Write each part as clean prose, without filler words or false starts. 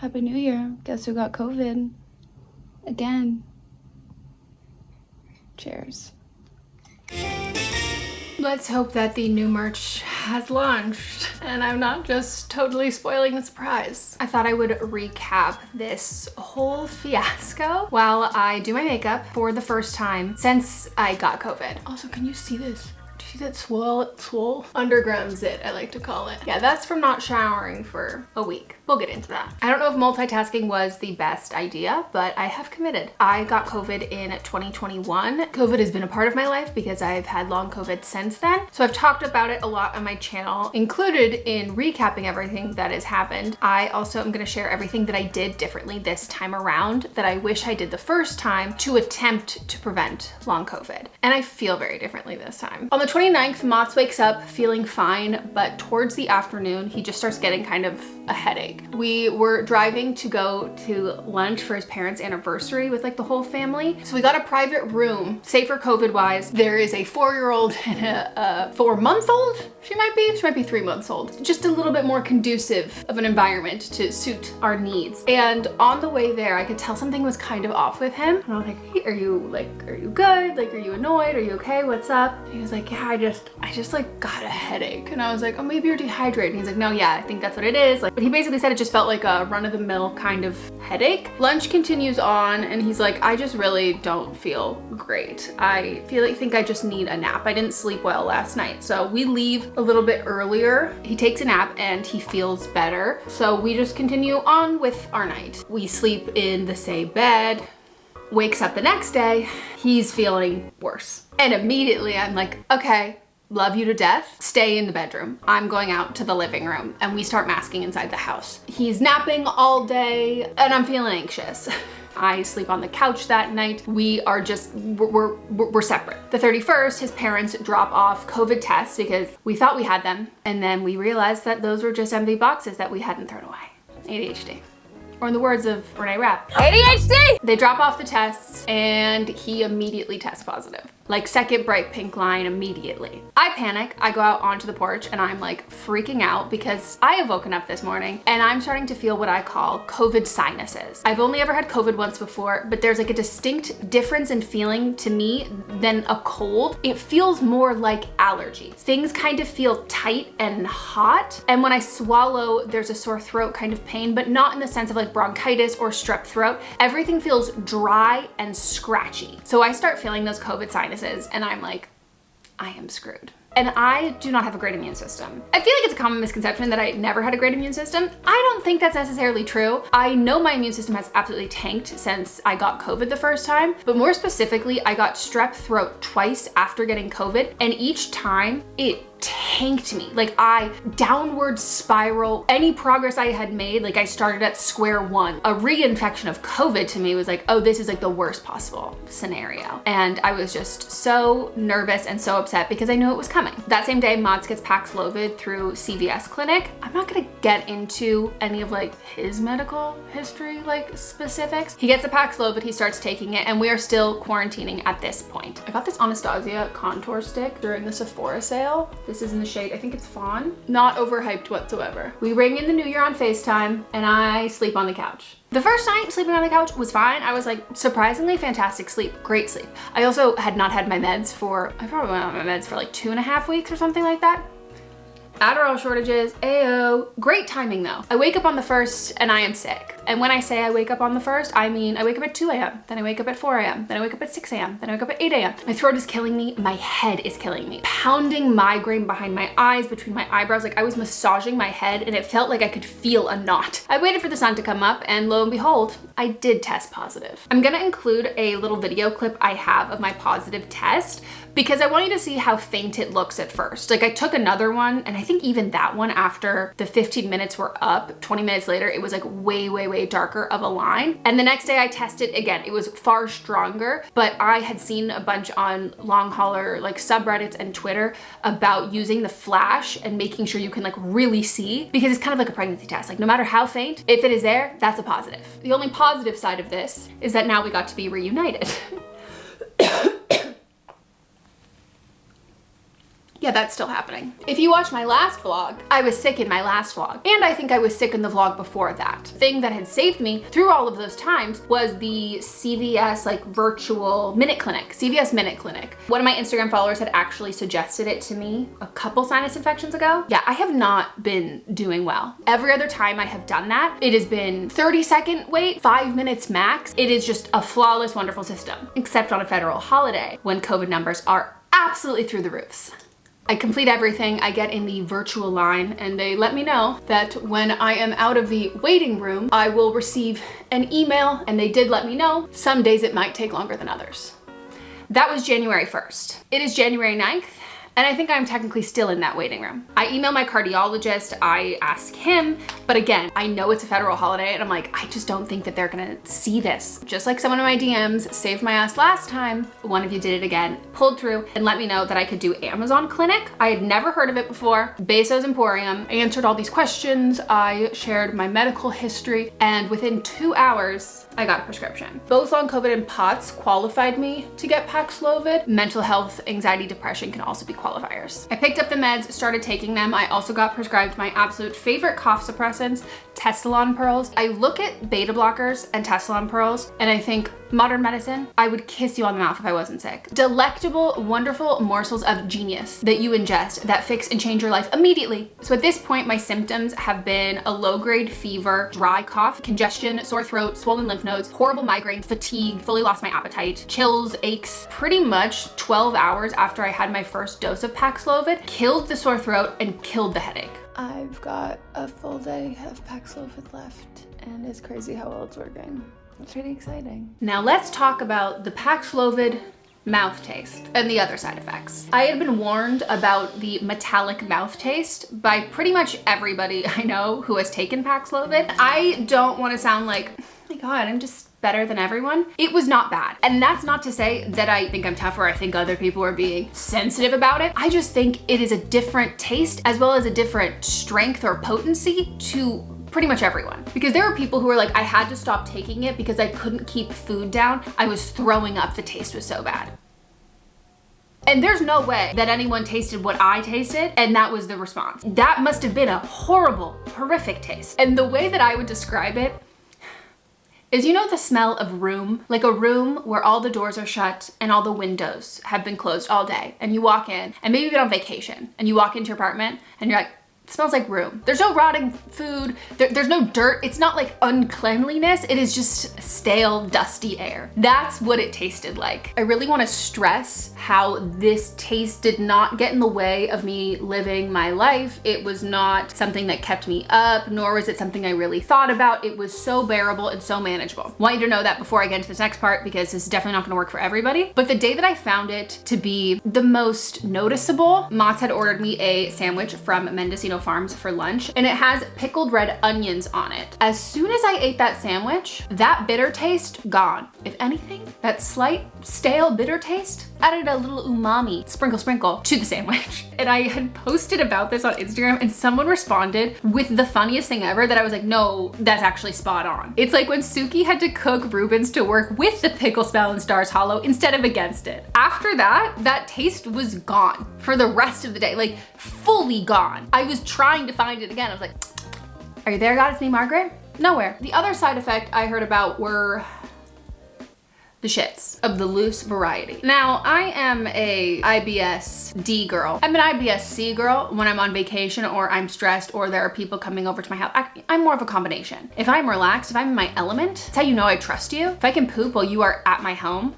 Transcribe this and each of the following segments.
Happy New Year. Guess who got COVID? Again. Cheers. Let's hope that the new merch has launched and I'm not just totally spoiling the surprise. I thought I would recap this whole fiasco while I do my makeup for the first time since I got COVID. Also, can you see this? See that swole? Underground zit, I like to call it. Yeah, that's from not showering for a week. We'll get into that. I don't know if multitasking was the best idea, but I have committed. I got COVID in 2021. COVID has been a part of my life because I've had long COVID since then. So I've talked about it a lot on my channel, included in recapping everything that has happened. I also am gonna share everything that I did differently this time around that I wish I did the first time to attempt to prevent long COVID. And I feel very differently this time. On the 29th, Mats wakes up feeling fine, but towards the afternoon, he just starts getting kind of a headache. We were driving to go to lunch for his parents' anniversary with like the whole family. So we got a private room, safer COVID wise. There is a 4-year-old and a 4-month-old. She might be 3 months old. Just a little bit more conducive of an environment to suit our needs. And on the way there, I could tell something was kind of off with him. And I was like, hey, are you good? Like, are you annoyed? Are you okay? What's up? And he was like, yeah, I just like got a headache. And I was like, oh, maybe you're dehydrated. And he's like, no, yeah, I think that's what it is. Like, but he basically said it just felt like a run-of-the-mill kind of headache. Lunch continues on and he's like, I just really don't feel great. I think I just need a nap. I didn't sleep well last night. So we leave a little bit earlier. He takes a nap and he feels better. So we just continue on with our night. We sleep in the same bed. Wakes up the next day, he's feeling worse. And immediately I'm like, okay, love you to death, stay in the bedroom. I'm going out to the living room and we start masking inside the house. He's napping all day and I'm feeling anxious. I sleep on the couch that night. We are just, we're separate. The 31st, his parents drop off COVID tests because we thought we had them. And then we realized that those were just empty boxes that we hadn't thrown away. ADHD. Or in the words of Renee Rapp, ADHD! They drop off the tests and he immediately tests positive. Like second bright pink line immediately. I panic, I go out onto the porch and I'm like freaking out because I have woken up this morning and I'm starting to feel what I call COVID sinuses. I've only ever had COVID once before, but there's like a distinct difference in feeling to me than a cold. It feels more like allergies. Things kind of feel tight and hot. And when I swallow, there's a sore throat kind of pain, but not in the sense of like bronchitis or strep throat. Everything feels dry and scratchy. So I start feeling those COVID sinuses and I'm like, I am screwed. And I do not have a great immune system. I feel like it's a common misconception that I never had a great immune system. I don't think that's necessarily true. I know my immune system has absolutely tanked since I got COVID the first time, but more specifically, I got strep throat twice after getting COVID, and each time it tanked me. Like I downward spiral any progress I had made. Like I started at square one. A reinfection of COVID to me was like, oh, this is like the worst possible scenario. And I was just so nervous and so upset because I knew it was coming. That same day, Mats gets Paxlovid through CVS clinic. I'm not gonna get into any of like his medical history, like specifics. He gets the Paxlovid, he starts taking it, and we are still quarantining at this point. I got this Anastasia contour stick during the Sephora sale. This is in the shade, I think it's Fawn. Not overhyped whatsoever. We ring in the new year on FaceTime and I sleep on the couch. The first night sleeping on the couch was fine. I was like surprisingly fantastic sleep, great sleep. I also had not had my meds for, I probably went on my meds for like 2.5 weeks or something like that. Adderall shortages, ayo. Great timing though. I wake up on the 1st and I am sick. And when I say I wake up on the 1st, I mean I wake up at 2 a.m., then I wake up at 4 a.m., then I wake up at 6 a.m., then I wake up at 8 a.m. My throat is killing me, my head is killing me. Pounding migraine behind my eyes, between my eyebrows, like I was massaging my head and it felt like I could feel a knot. I waited for the sun to come up and lo and behold, I did test positive. I'm gonna include a little video clip I have of my positive test because I want you to see how faint it looks at first. Like I took another one and I think even that one after the 15 minutes were up, 20 minutes later, it was like way darker of a line. And the next day I tested again, it was far stronger, but I had seen a bunch on long hauler like subreddits and Twitter about using the flash and making sure you can like really see, because it's kind of like a pregnancy test. Like no matter how faint, if it is there, that's a positive. The only positive side of this is that now we got to be reunited. Yeah, that's still happening. If you watch my last vlog, I was sick in my last vlog. And I think I was sick in the vlog before that. The thing that had saved me through all of those times was the CVS like virtual minute clinic, CVS Minute Clinic. One of my Instagram followers had actually suggested it to me a couple sinus infections ago. Yeah, I have not been doing well. Every other time I have done that, it has been 30-second wait, 5 minutes max. It is just a flawless, wonderful system, except on a federal holiday when COVID numbers are absolutely through the roofs. I complete everything, I get in the virtual line, and they let me know that when I am out of the waiting room, I will receive an email, and they did let me know some days it might take longer than others. That was January 1st. It is January 9th, and I think I'm technically still in that waiting room. I email my cardiologist, I ask him, but again, I know it's a federal holiday and I'm like, I just don't think that they're gonna see this. Just like someone in my DMs saved my ass last time, one of you did it again, pulled through and let me know that I could do Amazon Clinic. I had never heard of it before. 𝘱𝗍's Emporium. I answered all these questions, I shared my medical history, and within 2 hours, I got a prescription. Both long COVID and POTS qualified me to get Paxlovid. Mental health, anxiety, depression can also be qualifiers. I picked up the meds, started taking them. I also got prescribed my absolute favorite cough suppressants, Tessalon pearls. I look at beta blockers and Tessalon pearls and I think, modern medicine, I would kiss you on the mouth if I wasn't sick. Delectable, wonderful morsels of genius that you ingest that fix and change your life immediately. So at this point, my symptoms have been a low-grade fever, dry cough, congestion, sore throat, swollen lymph nodes, horrible migraine, fatigue, fully lost my appetite, chills, aches. Pretty much 12 hours after I had my first dose of Paxlovid, killed the sore throat and killed the headache. I've got a full day of Paxlovid left, and it's crazy how well it's working. It's pretty exciting. Now let's talk about the Paxlovid mouth taste and the other side effects. I had been warned about the metallic mouth taste by pretty much everybody I know who has taken Paxlovid. I don't want to sound like, oh my God, I'm just better than everyone. It was not bad. And that's not to say that I think I'm tough or I think other people are being sensitive about it. I just think it is a different taste as well as a different strength or potency to pretty much everyone. Because there were people who were like, I had to stop taking it because I couldn't keep food down. I was throwing up, the taste was so bad. And there's no way that anyone tasted what I tasted and that was the response. That must have been a horrible, horrific taste. And the way that I would describe it is, you know the smell of room? Like a room where all the doors are shut and all the windows have been closed all day. And you walk in, and maybe you've been on vacation, and you walk into your apartment and you're like, it smells like room. There's no rotting food. There's no dirt. It's not like uncleanliness. It is just stale, dusty air. That's what it tasted like. I really want to stress how this taste did not get in the way of me living my life. It was not something that kept me up, nor was it something I really thought about. It was so bearable and so manageable. Want you to know that before I get into this next part, because this is definitely not going to work for everybody. But the day that I found it to be the most noticeable, Mott's had ordered me a sandwich from Mendocino Farms for lunch, and it has pickled red onions on it. As soon as I ate that sandwich, that bitter taste gone. If anything, that slight stale bitter taste added a little umami, sprinkle to the sandwich. And I had posted about this on Instagram and someone responded with the funniest thing ever that I was like, no, that's actually spot on. It's like when Suki had to cook Rubens to work with the pickle smell in 𝘗𝘗 Hollow instead of against it. After that, that taste was gone for the rest of the day, like fully gone. I was trying to find it again. I was like, are you there, God? It's me, Margaret? Nowhere. The other side effect I heard about were the shits of the loose variety. Now, I am a IBS-D girl. I'm an IBS-C girl when I'm on vacation or I'm stressed or there are people coming over to my house. I'm more of a combination. If I'm relaxed, if I'm in my element, it's how you know I trust you. If I can poop while you are at my home,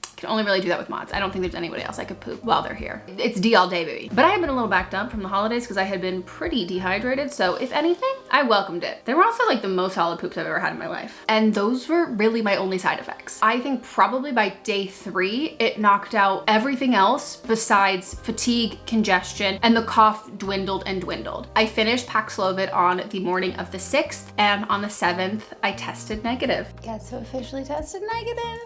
I can only really do that with mods. I don't think there's anybody else I could poop while they're here. It's D all day, baby. But I have been a little backed up from the holidays because I had been pretty dehydrated. So if anything, I welcomed it. They were also like the most solid poops I've ever had in my life. And those were really my only side effects. I think probably by day 3, it knocked out everything else besides fatigue, congestion, and the cough dwindled and dwindled. I finished Paxlovid on the morning of the 6th, and on the 7th, I tested negative. Got so officially tested negative.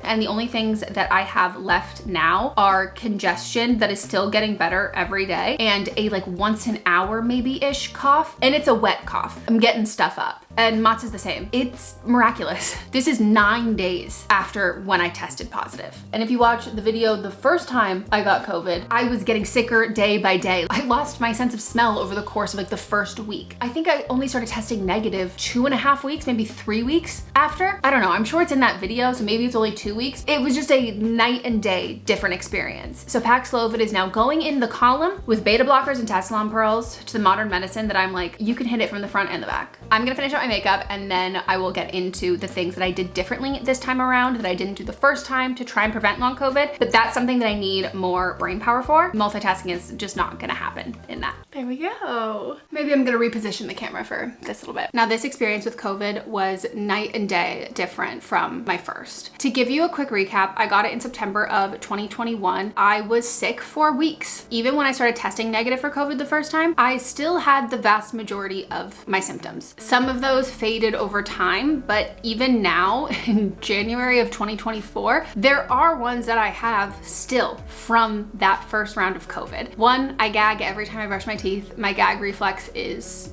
And the only things that I have left now are congestion that is still getting better every day and a like once an hour maybe-ish cough. And it's a wet cough. I'm getting stuff up. and Mats is the same. It's miraculous. This is 9 days after when I tested positive. And if you watch the video the first time I got COVID, I was getting sicker day by day. I lost my sense of smell over the course of like the first week. I think I only started testing negative 2.5 weeks, maybe 3 weeks after. I don't know, I'm sure it's in that video, so maybe it's only 2 weeks. It was just a night and day different experience. So Paxlovid is now going in the column with beta blockers and Tessalon pearls to the modern medicine that I'm like, you can hit it from the front and the back. I'm gonna finish up my makeup and then I will get into the things that I did differently this time around that I didn't do the first time to try and prevent long COVID, but that's something that I need more brain power for. Multitasking is just not gonna happen in that. There we go. Maybe I'm gonna reposition the camera for this little bit. Now this experience with COVID was night and day different from my first. To give you a quick recap, I got it in September of 2021. I was sick for weeks. Even when I started testing negative for COVID the first time, I still had the vast majority of my symptoms. Some of those faded over time, but even now in January of 2024, there are ones that I have still from that first round of COVID. One, I gag every time I brush my teeth. My gag reflex is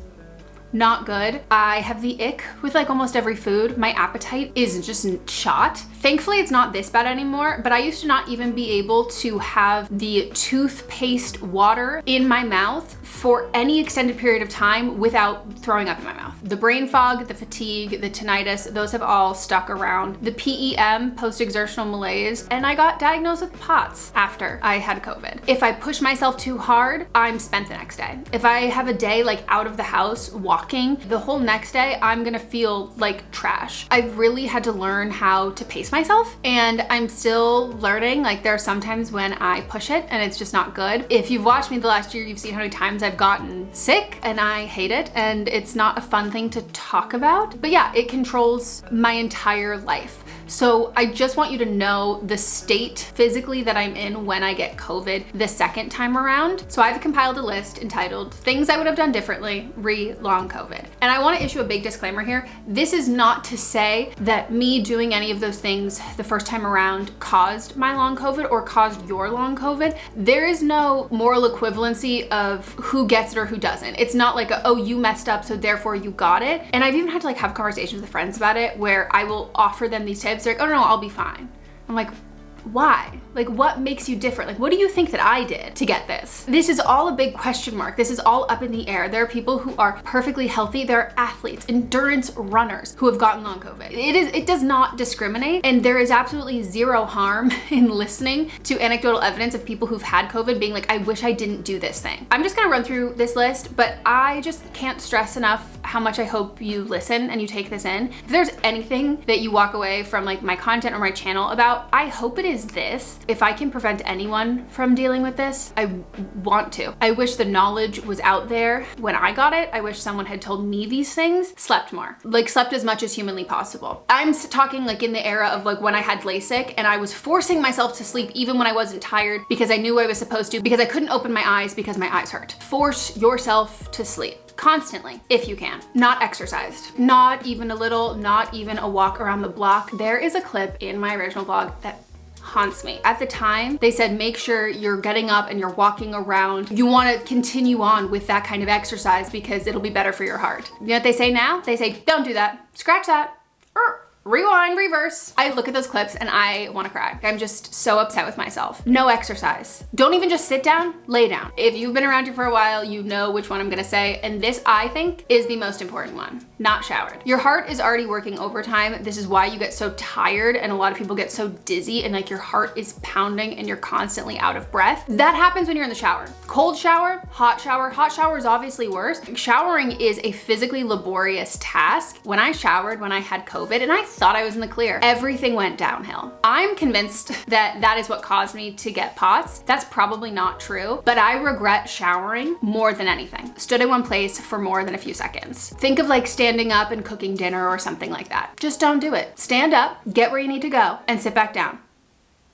not good. I have the ick with like almost every food. My appetite is just shot. Thankfully, it's not this bad anymore, but I used to not even be able to have the toothpaste water in my mouth for any extended period of time without throwing up in my mouth. The brain fog, the fatigue, the tinnitus, those have all stuck around. The PEM, post-exertional malaise, and I got diagnosed with POTS after I had COVID. If I push myself too hard, I'm spent the next day. If I have a day like out of the house walking, the whole next day, I'm gonna feel like trash. I've really had to learn how to pace myself, and I'm still learning. Like there are some times when I push it and it's just not good. If you've watched me the last year, you've seen how many times I've gotten sick and I hate it, and it's not a fun thing to talk about. But yeah, it controls my entire life. So I just want you to know the state physically that I'm in when I get COVID the second time around. So I've compiled a list entitled Things I Would Have Done Differently re-long COVID. And I want to issue a big disclaimer here. This is not to say that me doing any of those things the first time around caused my long COVID or caused your long COVID. There is no moral equivalency of who gets it or who doesn't. It's not like, oh, you messed up, so therefore you got it. And I've even had to like have conversations with friends about it where I will offer them these tips. They're like, oh no, I'll be fine. I'm like, why? Like, what makes you different? Like, what do you think that I did to get this? This is all a big question mark. This is all up in the air. There are people who are perfectly healthy. There are athletes, endurance runners who have gotten long COVID. It does not discriminate. And there is absolutely zero harm in listening to anecdotal evidence of people who've had COVID being like, I wish I didn't do this thing. I'm just gonna run through this list, but I just can't stress enough how much I hope you listen and you take this in. If there's anything that you walk away from like my content or my channel about, I hope it is this. If I can prevent anyone from dealing with this, I want to. I wish the knowledge was out there when I got it. I wish someone had told me these things. Slept more. Like slept as much as humanly possible. I'm talking like in the era of like when I had LASIK and I was forcing myself to sleep even when I wasn't tired because I knew I was supposed to, because I couldn't open my eyes because my eyes hurt. Force yourself to sleep. Constantly, if you can. Not exercised. Not even a little, not even a walk around the block. There is a clip in my original vlog that haunts me. At the time, they said, make sure you're getting up and you're walking around. You want to continue on with that kind of exercise because it'll be better for your heart. You know what they say now? They say, don't do that. Scratch that. Rewind, reverse. I look at those clips and I want to cry. I'm just so upset with myself. No exercise. Don't even just sit down, lay down. If you've been around here for a while, you know which one I'm gonna say. And this, I think, is the most important one. Not showered. Your heart is already working overtime. This is why you get so tired and a lot of people get so dizzy and like your heart is pounding and you're constantly out of breath. That happens when you're in the shower. Cold shower, hot shower. Hot shower is obviously worse. Showering is a physically laborious task. When I showered, when I had COVID, and I thought I was in the clear, everything went downhill. I'm convinced that that is what caused me to get POTS. That's probably not true, but I regret showering more than anything. Stood in one place for more than a few seconds. Think of like standing up and cooking dinner or something like that. Just don't do it. Stand up, get where you need to go, and sit back down.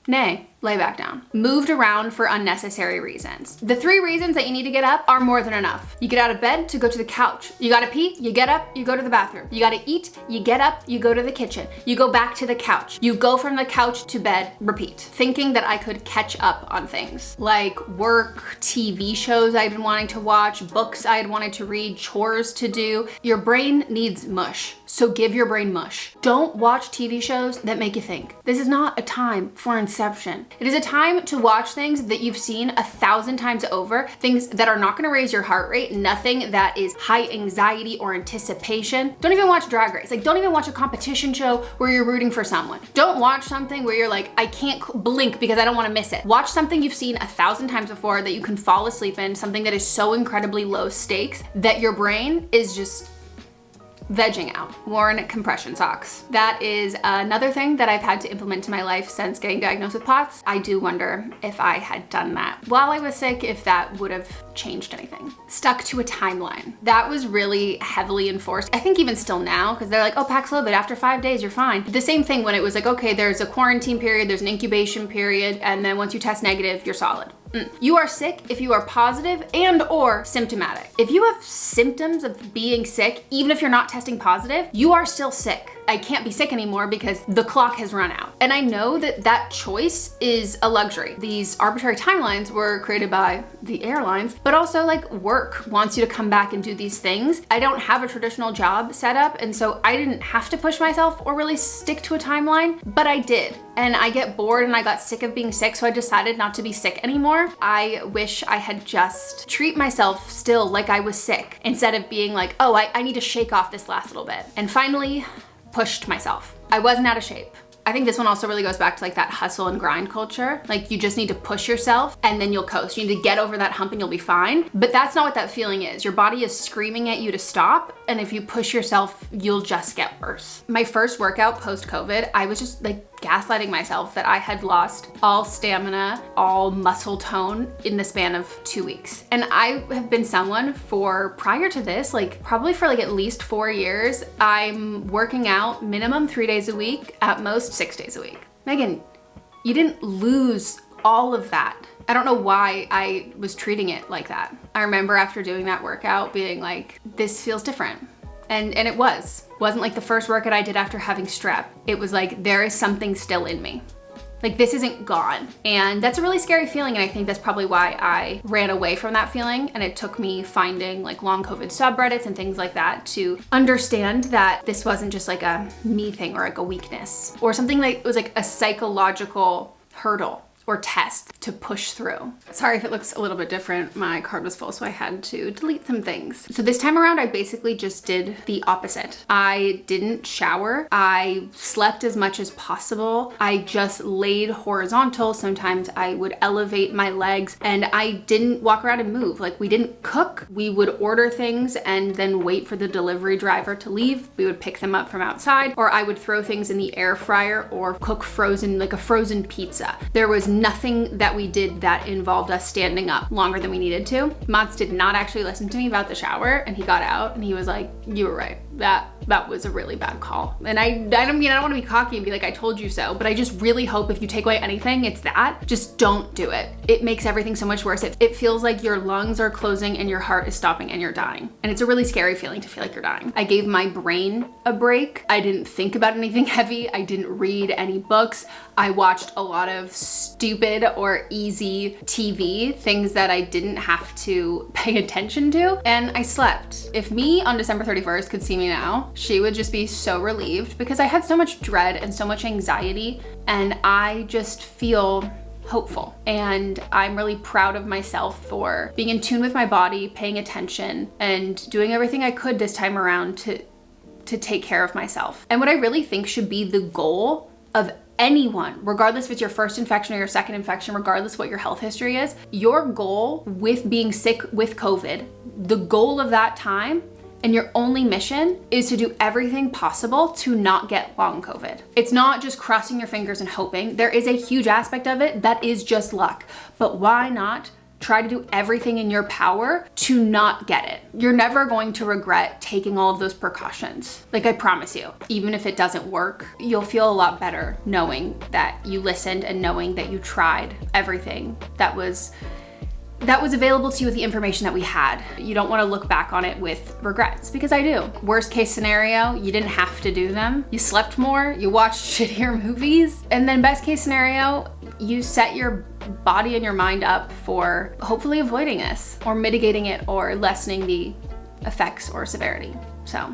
Nay, lay back down. Moved around for unnecessary reasons. The 3 reasons that you need to get up are more than enough. You get out of bed to go to the couch. You gotta pee, you get up, you go to the bathroom. You gotta eat, you get up, you go to the kitchen. You go back to the couch. You go from the couch to bed, repeat. Thinking that I could catch up on things like work, TV shows I'd been wanting to watch, books I had wanted to read, chores to do. Your brain needs mush, so give your brain mush. Don't watch TV shows that make you think. This is not a time for Inception. It is a time to watch things that you've seen 1,000 times over, things that are not gonna raise your heart rate, nothing that is high anxiety or anticipation. Don't even watch Drag Race. Like, don't even watch a competition show where you're rooting for someone. Don't watch something where you're like, I can't blink because I don't wanna miss it. Watch something you've seen 1,000 times before that you can fall asleep in, something that is so incredibly low stakes that your brain is just vegging out. Worn compression socks. That is another thing that I've had to implement in my life since getting diagnosed with POTS. I do wonder if I had done that while I was sick, if that would have changed anything. Stuck to a timeline. That was really heavily enforced. I think even still now, because they're like, oh, Paxlovid, after 5 days, you're fine. The same thing when it was like, okay, there's a quarantine period, there's an incubation period, and then once you test negative, you're solid. You are sick if you are positive and or symptomatic. If you have symptoms of being sick, even if you're not testing positive, you are still sick. I can't be sick anymore because the clock has run out. And I know that that choice is a luxury. These arbitrary timelines were created by the airlines, but also like work wants you to come back and do these things. I don't have a traditional job set up, and so I didn't have to push myself or really stick to a timeline, but I did. And I get bored and I got sick of being sick, so I decided not to be sick anymore. I wish I had just treat myself still like I was sick instead of being like, oh, I need to shake off this last little bit. And finally, pushed myself. I wasn't out of shape. I think this one also really goes back to like that hustle and grind culture. Like, you just need to push yourself and then you'll coast. You need to get over that hump and you'll be fine. But that's not what that feeling is. Your body is screaming at you to stop. And if you push yourself, you'll just get worse. My first workout post-COVID, I was just like gaslighting myself that I had lost all stamina, all muscle tone in the span of 2 weeks. And I have been someone for, prior to this, like probably for like at least 4 years, I'm working out minimum 3 days a week, at most 6 days a week. Megan, you didn't lose all of that. I don't know why I was treating it like that. I remember after doing that workout being like, this feels different. And it wasn't like the first workout I did after having strep. It was like, there is something still in me. Like, this isn't gone. And that's a really scary feeling. And I think that's probably why I ran away from that feeling. And it took me finding like long COVID subreddits and things like that to understand that this wasn't just like a me thing or like a weakness or something that was like a psychological hurdle or test to push through. Sorry if it looks a little bit different. My card was full, so I had to delete some things. So this time around, I basically just did the opposite. I didn't shower. I slept as much as possible. I just laid horizontal. Sometimes I would elevate my legs, and I didn't walk around and move. Like, we didn't cook. We would order things and then wait for the delivery driver to leave. We would pick them up from outside, or I would throw things in the air fryer or cook frozen, like a frozen pizza. There was nothing that we did that involved us standing up longer than we needed to. Mats did not actually listen to me about the shower, and he got out and he was like, you were right. That was a really bad call. And I don't want to be cocky and be like, I told you so, but I just really hope if you take away anything, it's that. Just don't do it. It makes everything so much worse. It feels like your lungs are closing and your heart is stopping and you're dying. And it's a really scary feeling to feel like you're dying. I gave my brain a break. I didn't think about anything heavy. I didn't read any books. I watched a lot of stupid or easy TV, things that I didn't have to pay attention to, and I slept. If me on December 31st could see me now, she would just be so relieved, because I had so much dread and so much anxiety, and I just feel hopeful. And I'm really proud of myself for being in tune with my body, paying attention, and doing everything I could this time around to take care of myself. And what I really think should be the goal of anyone, regardless if it's your first infection or your second infection, regardless what your health history is, your goal with being sick with COVID, the goal of that time and your only mission is to do everything possible to not get long COVID. It's not just crossing your fingers and hoping. There is a huge aspect of it that is just luck. But why not Try to do everything in your power to not get it. You're never going to regret taking all of those precautions. Like, I promise you, even if it doesn't work, you'll feel a lot better knowing that you listened and knowing that you tried everything that was available to you with the information that we had. You don't want to look back on it with regrets, because I do. Worst case scenario, you didn't have to do them. You slept more, you watched shittier movies, and then best case scenario, you set your body and your mind up for hopefully avoiding this or mitigating it or lessening the effects or severity. So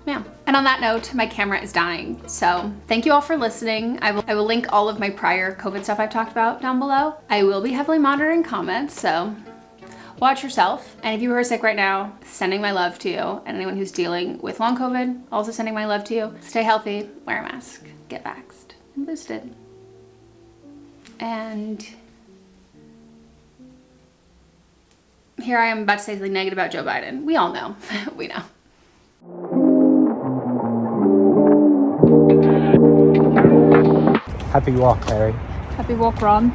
yeah. And on that note, my camera is dying. So thank you all for listening. I will link all of my prior COVID stuff I've talked about down below. I will be heavily monitoring comments, so watch yourself. And if you are sick right now, sending my love to you. And anyone who's dealing with long COVID, also sending my love to you. Stay healthy, wear a mask, get vaxxed and boosted. And here I am about to say something negative about Joe Biden. We all know, we know. Happy walk, Harry. Happy walk, Ron.